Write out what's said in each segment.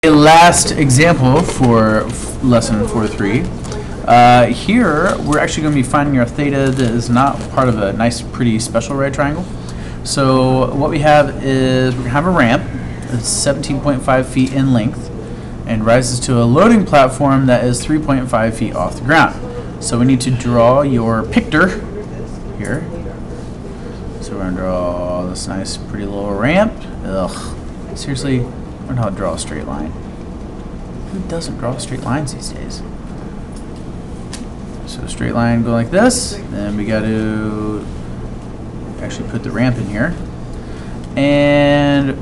Last example for lesson 4.3. Here we're actually going to be finding our theta that is not part of a nice pretty special right triangle. So what we have is we're going to have a ramp that's 17.5 feet in length and rises to a loading platform that is 3.5 feet off the ground. So we need to draw your picture here. So we're going to draw this nice pretty little ramp. Ugh, seriously, learn how to draw a straight line. Who doesn't draw straight lines these days? So a straight line go like this, then we got to actually put the ramp in here, and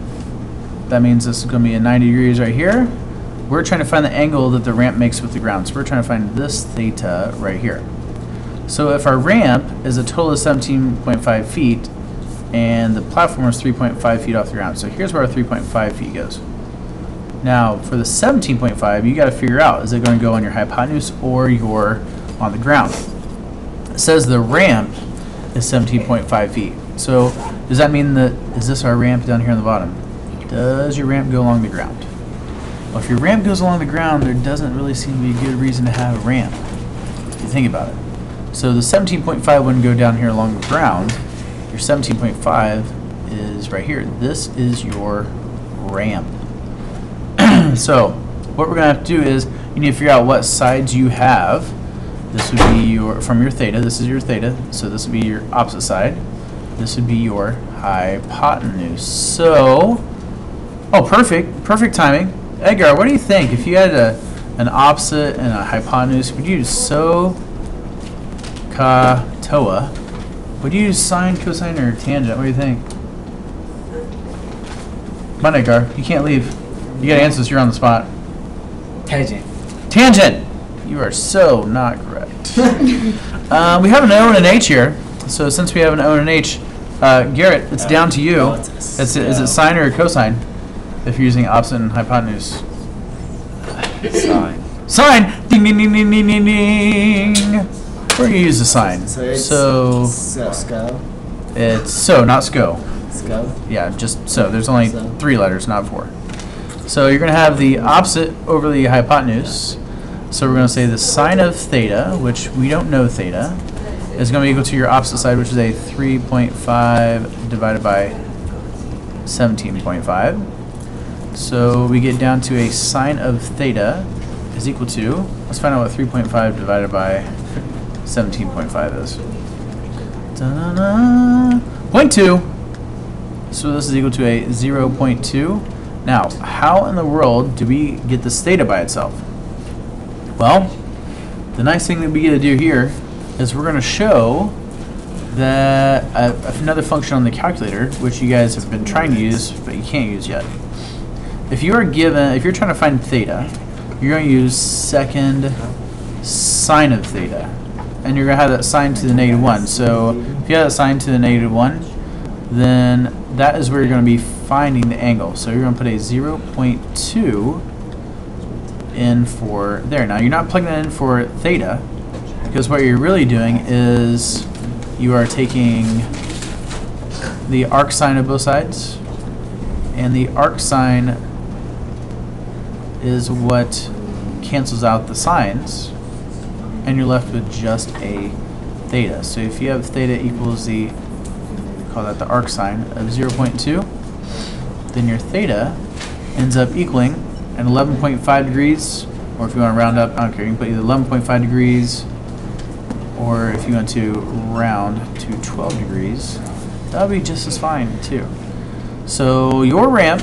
that means this is going to be at 90 degrees right here. We're trying to find the angle that the ramp makes with the ground, so we're trying to find this theta right here. So if our ramp is a total of 17.5 feet and the platform is 3.5 feet off the ground, so here's where our 3.5 feet goes. Now for the 17.5, you got to figure out, is it going to go on your hypotenuse or on the ground? It says the ramp is 17.5 feet. So does that mean that, is this our ramp down here on the bottom? Does your ramp go along the ground? Well, if your ramp goes along the ground, there doesn't really seem to be a good reason to have a ramp, if you think about it. So the 17.5 wouldn't go down here along the ground. Your 17.5 is right here. This is your ramp. So what we're going to have to do is you need to figure out what sides you have. This would be from your theta. This is your theta. So this would be your opposite side. This would be your hypotenuse. So, oh, perfect timing. Edgar, what do you think? If you had an opposite and a hypotenuse, would you use SOH, CA, TOA? Would you use sine, cosine, or tangent? What do you think? Come on, Edgar. You can't leave. You gotta answer this. You're on the spot. Tangent. Tangent! You are so not correct. We have an O and an H here. So since we have an O and an H, Garrett, it's down to you. Is it sine or cosine if you're using opposite and hypotenuse? Sine. Sine! Ding, ding, ding, ding, ding, ding, ding. We're going to use the sine. So SCO. It's so, not SCO. SCO? Yeah, just so. There's only 3 letters, not 4. So you're going to have the opposite over the hypotenuse. So we're going to say the sine of theta, which we don't know theta, is going to be equal to your opposite side, which is a 3.5 divided by 17.5. So we get down to a sine of theta is equal to, let's find out what 3.5 divided by 17.5 is. 0.2. So this is equal to a 0.2. Now, how in the world do we get this theta by itself? Well, the nice thing that we get to do here is we're going to show that another function on the calculator, which you guys have been trying to use, but you can't use yet. If you're trying to find theta, you're going to use second sine of theta. And you're going to have that sine to the -1. So if you have that sine to the -1, then that is where you're going to be finding the angle. So you're going to put a 0.2 in for there. Now you're not plugging that in for theta, because what you're really doing is you are taking the arc sine of both sides, and the arc sine is what cancels out the sines, and you're left with just a theta. So if you have theta equals the, call that the arc sine of 0.2, then your theta ends up equaling an 11.5 degrees, or if you want to round up, I don't care, you can put either 11.5 degrees, or if you want to round to 12 degrees, that would be just as fine too. So your ramp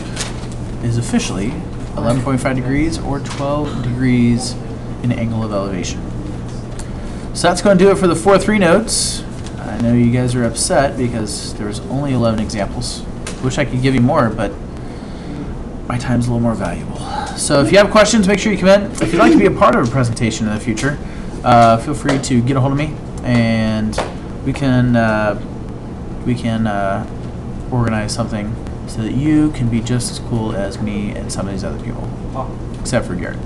is officially 11.5 degrees or 12 degrees in angle of elevation. So that's going to do it for the 4.3 notes. I know you guys are upset because there's only 11 examples. Wish I could give you more, but my time's a little more valuable. So if you have questions, make sure you comment. If you'd like to be a part of a presentation in the future, feel free to get a hold of me, and we can organize something so that you can be just as cool as me and some of these other people, except for Garrett.